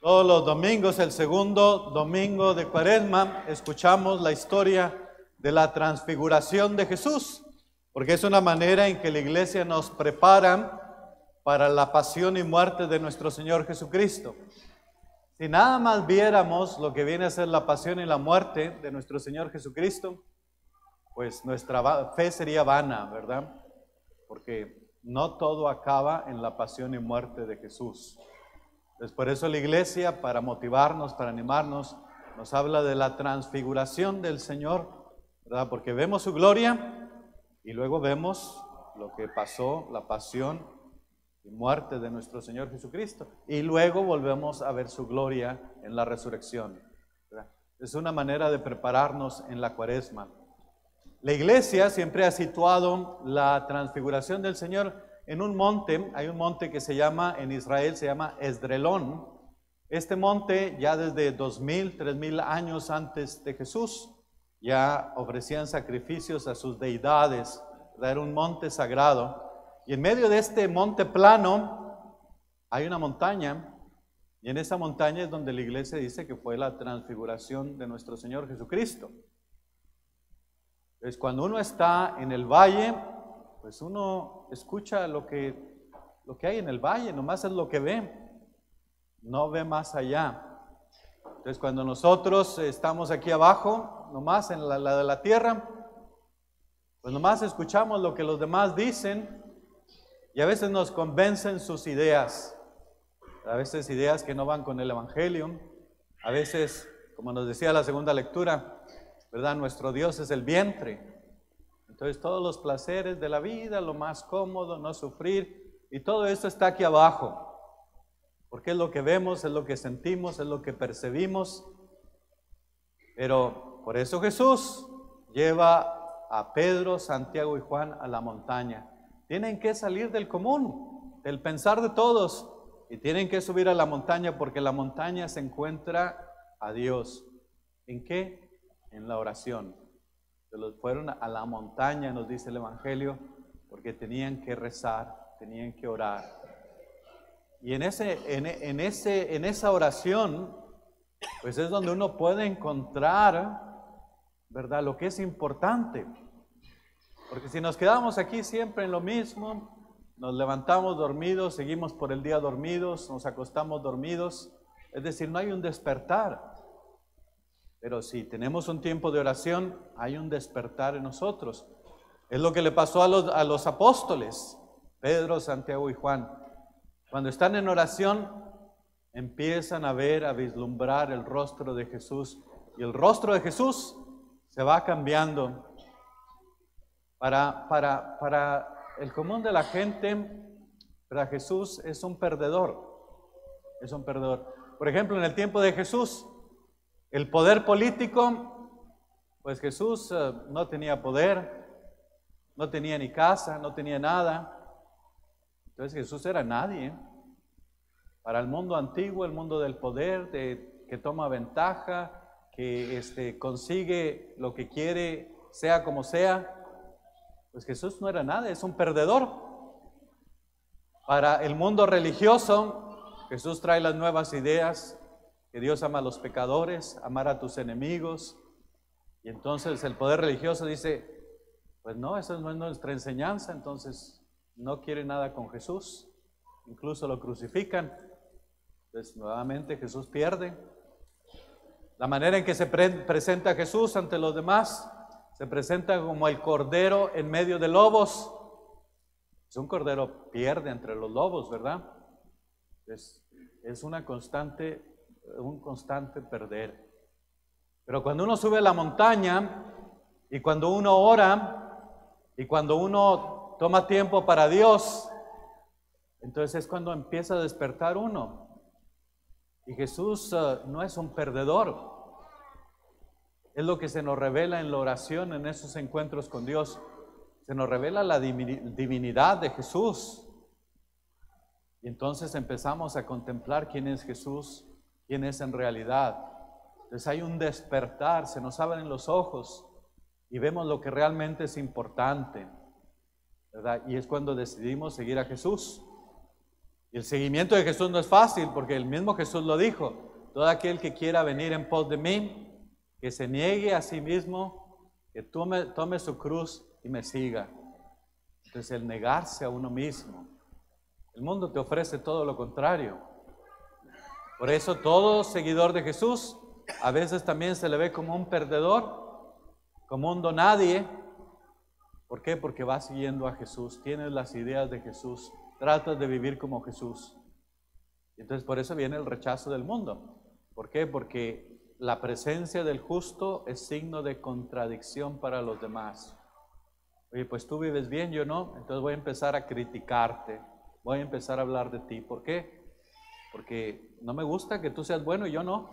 Todos los domingos, el segundo domingo de Cuaresma, escuchamos la historia de la transfiguración de Jesús, porque es una manera en que la iglesia nos prepara para la pasión y muerte de nuestro Señor Jesucristo. Si nada más viéramos lo que viene a ser la pasión y la muerte de nuestro Señor Jesucristo, pues nuestra fe sería vana, ¿verdad? Porque no todo acaba en la pasión y muerte de Jesús. Entonces, por eso la iglesia, para motivarnos, para animarnos, nos habla de la transfiguración del Señor, ¿verdad? Porque vemos su gloria y luego vemos lo que pasó, la pasión y muerte de nuestro Señor Jesucristo. Y luego volvemos a ver su gloria en la resurrección, ¿verdad? Es una manera de prepararnos en la Cuaresma. La iglesia siempre ha situado la transfiguración del Señor en un monte. Hay un monte que se llama, en Israel se llama Esdrelón. Este monte ya desde 2000, 3000 años antes de Jesús, ya ofrecían sacrificios a sus deidades. Era un monte sagrado. Y en medio de este monte plano hay una montaña, y en esa montaña es donde la iglesia dice que fue la transfiguración de nuestro Señor Jesucristo. Entonces, cuando uno está en el valle, pues uno escucha lo que hay en el valle, nomás es lo que ve, no ve más allá. Entonces, cuando nosotros estamos aquí abajo, nomás en la de la tierra, pues nomás escuchamos lo que los demás dicen y a veces nos convencen sus ideas, a veces ideas que no van con el Evangelio, a veces, como nos decía la segunda lectura, ¿verdad? Nuestro Dios es el vientre. Entonces todos los placeres de la vida, lo más cómodo, no sufrir, y todo esto está aquí abajo, porque es lo que vemos, es lo que sentimos, es lo que percibimos. Pero por eso Jesús lleva a Pedro, Santiago y Juan a la montaña. Tienen que salir del común, del pensar de todos, y tienen que subir a la montaña porque la montaña se encuentra a Dios. ¿En qué? En la oración. Fueron a la montaña, nos dice el Evangelio, porque tenían que rezar, tenían que orar. Y en esa oración, pues es donde uno puede encontrar, ¿verdad?, lo que es importante. Porque si nos quedamos aquí siempre en lo mismo, nos levantamos dormidos, seguimos por el día dormidos, nos acostamos dormidos, es decir, no hay un despertar. Pero si tenemos un tiempo de oración, hay un despertar en nosotros. Es lo que le pasó a los apóstoles, Pedro, Santiago y Juan. Cuando están en oración, empiezan a ver, a vislumbrar el rostro de Jesús. Y el rostro de Jesús se va cambiando. Para el común de la gente, para Jesús es un perdedor. Es un perdedor. Por ejemplo, en el tiempo de Jesús, el poder político, pues Jesús no tenía poder, no tenía ni casa, no tenía nada. Entonces Jesús era nadie. Para el mundo antiguo, el mundo del poder, que toma ventaja, que consigue lo que quiere, sea como sea, pues Jesús no era nada, es un perdedor. Para el mundo religioso, Jesús trae las nuevas ideas, que Dios ama a los pecadores, amar a tus enemigos. Y entonces el poder religioso dice, pues no, esa no es nuestra enseñanza, entonces no quiere nada con Jesús, incluso lo crucifican. Entonces nuevamente Jesús pierde. La manera en que se presenta Jesús ante los demás, se presenta como el cordero en medio de lobos. Es un cordero, pierde entre los lobos, ¿verdad? Es un constante perder. Pero cuando uno sube a la montaña y cuando uno ora y cuando uno toma tiempo para Dios, entonces es cuando empieza a despertar uno. Y Jesús no es un perdedor. Es lo que se nos revela en la oración, en esos encuentros con Dios. Se nos revela la divinidad de Jesús. Y entonces empezamos a contemplar quién es Jesús, quién es en realidad. Entonces hay un despertar, se nos abren los ojos y vemos lo que realmente es importante, ¿verdad? Y es cuando decidimos seguir a Jesús. Y el seguimiento de Jesús no es fácil, porque el mismo Jesús lo dijo: todo aquel que quiera venir en pos de mí, que se niegue a sí mismo, que tome su cruz y me siga. Entonces, el negarse a uno mismo. El mundo te ofrece todo lo contrario. Por eso todo seguidor de Jesús a veces también se le ve como un perdedor, como un donadie. ¿Por qué? Porque va siguiendo a Jesús, tienes las ideas de Jesús, tratas de vivir como Jesús. Entonces por eso viene el rechazo del mundo. ¿Por qué? Porque la presencia del justo es signo de contradicción para los demás. Oye, pues tú vives bien, yo no, entonces voy a empezar a criticarte, voy a empezar a hablar de ti. ¿Por qué? Porque no me gusta que tú seas bueno y yo no.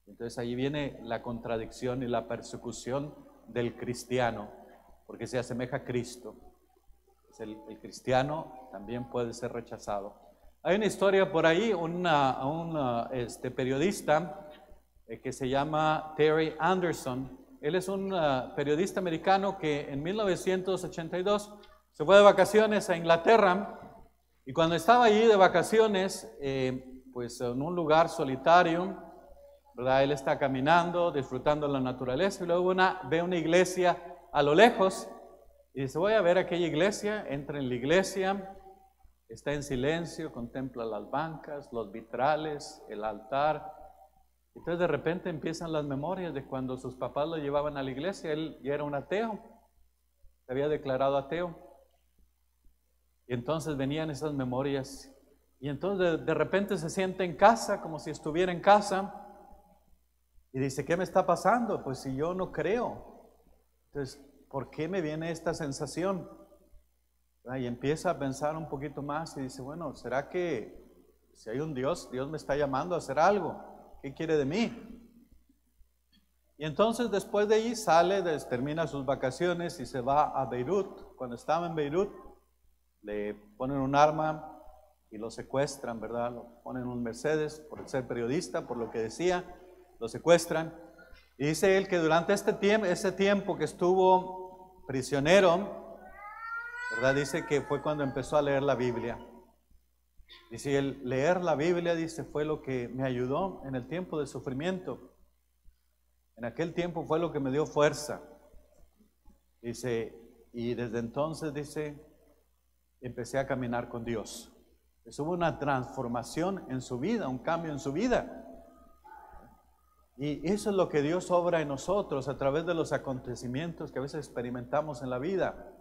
Entonces ahí viene la contradicción y la persecución del cristiano, porque se asemeja a Cristo. El cristiano también puede ser rechazado. Hay una historia por ahí, un periodista que se llama Terry Anderson. Él es un periodista americano que en 1982 se fue de vacaciones a Inglaterra, y cuando estaba allí de vacaciones, pues en un lugar solitario, ¿verdad? Él está caminando, disfrutando la naturaleza, y luego ve una iglesia a lo lejos, y dice: voy a ver aquella iglesia. Entra en la iglesia, está en silencio, contempla las bancas, los vitrales, el altar. Entonces de repente empiezan las memorias de cuando sus papás lo llevaban a la iglesia. Él ya era un ateo, se había declarado ateo. Y entonces venían esas memorias, y entonces de repente se siente en casa, como si estuviera en casa, y dice: ¿qué me está pasando? Pues si yo no creo, entonces ¿por qué me viene esta sensación? Y empieza a pensar un poquito más y dice: bueno, ¿será que si hay un Dios, Dios me está llamando a hacer algo? ¿Qué quiere de mí? Y entonces después de ahí sale, termina sus vacaciones y se va a Beirut. Cuando estaba en Beirut, le ponen un arma y lo secuestran, ¿verdad? Lo ponen en un Mercedes por ser periodista, por lo que decía, lo secuestran. Y dice él que durante ese tiempo que estuvo prisionero, ¿verdad? Dice que fue cuando empezó a leer la Biblia. Dice: el leer la Biblia, dice, fue lo que me ayudó en el tiempo de sufrimiento. En aquel tiempo fue lo que me dio fuerza. Dice, y desde entonces, dice, empecé a caminar con Dios. Pues hubo una transformación en su vida, un cambio en su vida. Y eso es lo que Dios obra en nosotros a través de los acontecimientos que a veces experimentamos en la vida.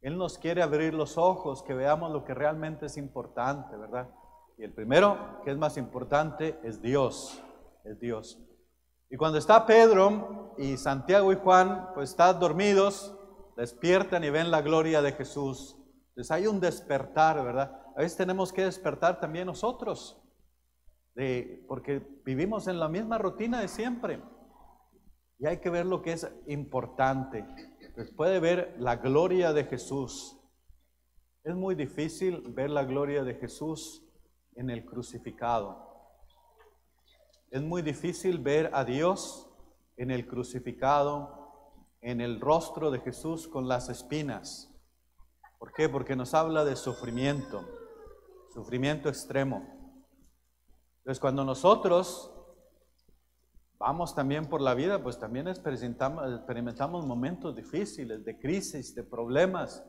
Él nos quiere abrir los ojos, que veamos lo que realmente es importante, ¿verdad? Y el primero, que es más importante, es Dios. Es Dios. Y cuando está Pedro y Santiago y Juan, pues están dormidos, despiertan y ven la gloria de Jesús. Entonces hay un despertar, ¿verdad? A veces tenemos que despertar también nosotros, porque vivimos en la misma rutina de siempre. Y hay que ver lo que es importante. Pues puede ver la gloria de Jesús. Es muy difícil ver la gloria de Jesús en el crucificado. Es muy difícil ver a Dios en el crucificado, en el rostro de Jesús con las espinas. ¿Por qué? Porque nos habla de sufrimiento extremo. Entonces, cuando nosotros vamos también por la vida, pues también experimentamos momentos difíciles, de crisis, de problemas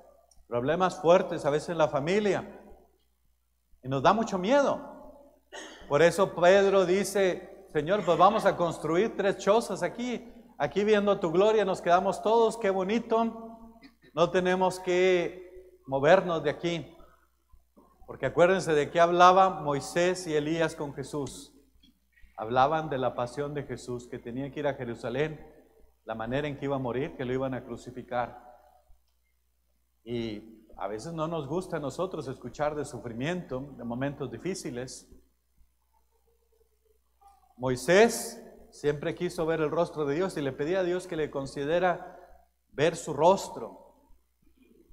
fuertes, a veces en la familia, y nos da mucho miedo. Por eso Pedro dice: Señor, pues vamos a construir 3 chozas aquí viendo tu gloria, nos quedamos todos, qué bonito, no tenemos que movernos de aquí. Porque acuérdense de qué hablaban Moisés y Elías con Jesús. Hablaban de la pasión de Jesús, que tenía que ir a Jerusalén, la manera en que iba a morir, que lo iban a crucificar. Y a veces no nos gusta a nosotros escuchar de sufrimiento, de momentos difíciles. Moisés siempre quiso ver el rostro de Dios y le pedía a Dios que le concediera ver su rostro.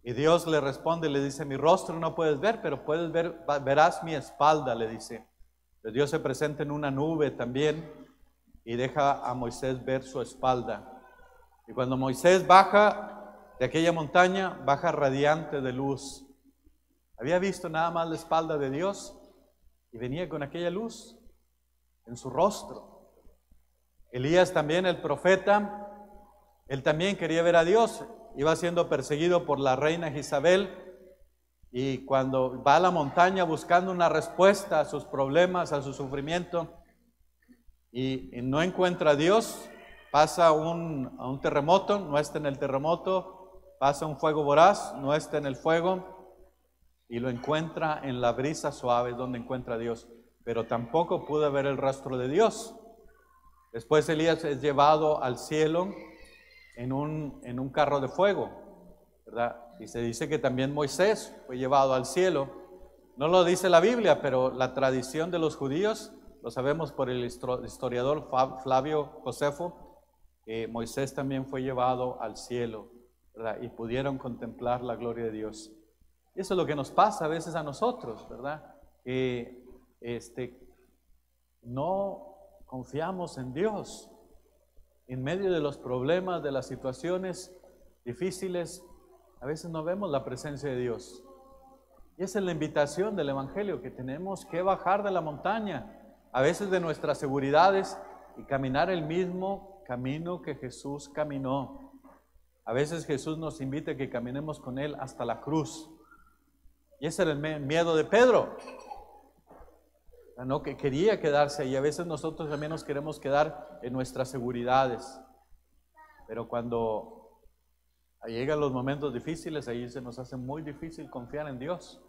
Y Dios le responde, le dice: mi rostro no puedes ver, pero verás mi espalda, le dice. Entonces Dios se presenta en una nube también y deja a Moisés ver su espalda. Y cuando Moisés baja de aquella montaña, baja radiante de luz. Había visto nada más la espalda de Dios y venía con aquella luz en su rostro. Elías también, el profeta, él también quería ver a Dios. Iba siendo perseguido por la reina Jezabel y cuando va a la montaña buscando una respuesta a sus problemas, a su sufrimiento, y no encuentra a Dios, pasa a un terremoto, no está en el terremoto, pasa un fuego voraz, no está en el fuego, y lo encuentra en la brisa suave donde encuentra a Dios, pero tampoco pudo ver el rostro de Dios. Después Elías es llevado al cielo en un carro de fuego, ¿verdad? Y se dice que también Moisés fue llevado al cielo. No lo dice la Biblia, pero la tradición de los judíos, lo sabemos por el historiador Flavio Josefo, que Moisés también fue llevado al cielo, ¿verdad? Y pudieron contemplar la gloria de Dios. Y eso es lo que nos pasa a veces a nosotros, ¿verdad? Que no confiamos en Dios. En medio de los problemas, de las situaciones difíciles, a veces no vemos la presencia de Dios. Y esa es la invitación del Evangelio, que tenemos que bajar de la montaña, a veces de nuestras seguridades, y caminar el mismo camino que Jesús caminó. A veces Jesús nos invita a que caminemos con Él hasta la cruz. Y ese era el miedo de Pedro, ¿no? Que quería quedarse ahí. A veces nosotros también nos queremos quedar en nuestras seguridades. Pero cuando llegan los momentos difíciles, ahí se nos hace muy difícil confiar en Dios.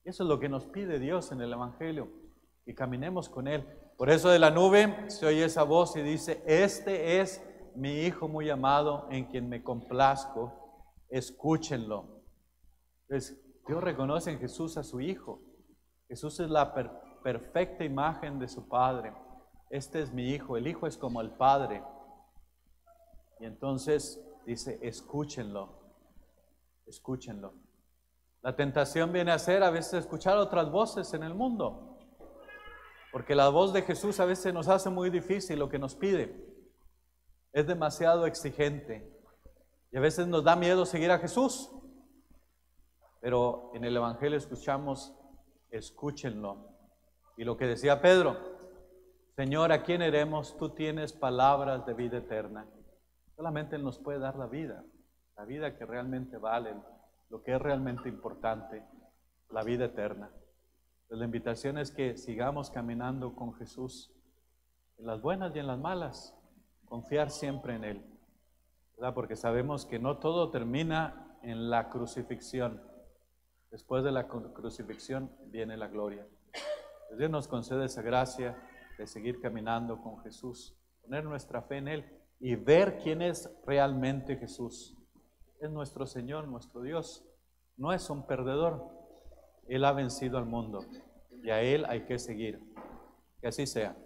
Y eso es lo que nos pide Dios en el Evangelio, que caminemos con Él. Por eso de la nube se oye esa voz y dice: este es mi Hijo muy amado, en quien me complazco, escúchenlo. Entonces, Dios reconoce en Jesús a su Hijo. Jesús es la perfecta imagen de su Padre. Este es mi Hijo, el Hijo es como el Padre. Y entonces dice: escúchenlo, escúchenlo. La tentación viene a ser a veces escuchar otras voces en el mundo, porque la voz de Jesús a veces nos hace muy difícil lo que nos pide. Es demasiado exigente y a veces nos da miedo seguir a Jesús. Pero en el Evangelio escuchamos: escúchenlo. Y lo que decía Pedro: Señor, ¿a quién iremos? Tú tienes palabras de vida eterna. Solamente Él nos puede dar la vida que realmente vale, lo que es realmente importante, la vida eterna. Entonces, la invitación es que sigamos caminando con Jesús, en las buenas y en las malas, confiar siempre en Él, ¿verdad? Porque sabemos que no todo termina en la crucifixión. Después de la crucifixión viene la gloria. Dios nos concede esa gracia de seguir caminando con Jesús, poner nuestra fe en Él y ver quién es realmente Jesús. Es nuestro Señor, nuestro Dios. No es un perdedor. Él ha vencido al mundo y a Él hay que seguir. Que así sea.